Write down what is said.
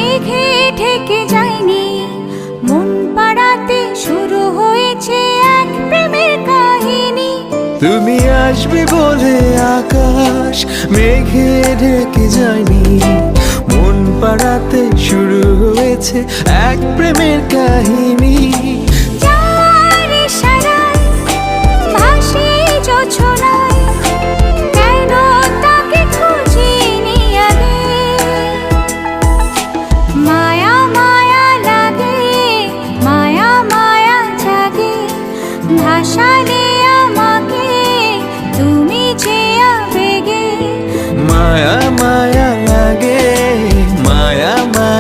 মেঘে ঢেকে যায়নি, মন পাড়াতে শুরু হয়েছে এক প্রেমের কাহিনী। তুমি আসবে বলে আকাশ মেঘে ঢেকে যায়নি, মন পাড়াতে শুরু হয়েছে এক প্রেমের কাহিনী। যার ইশারায় ভাসে জোছনা,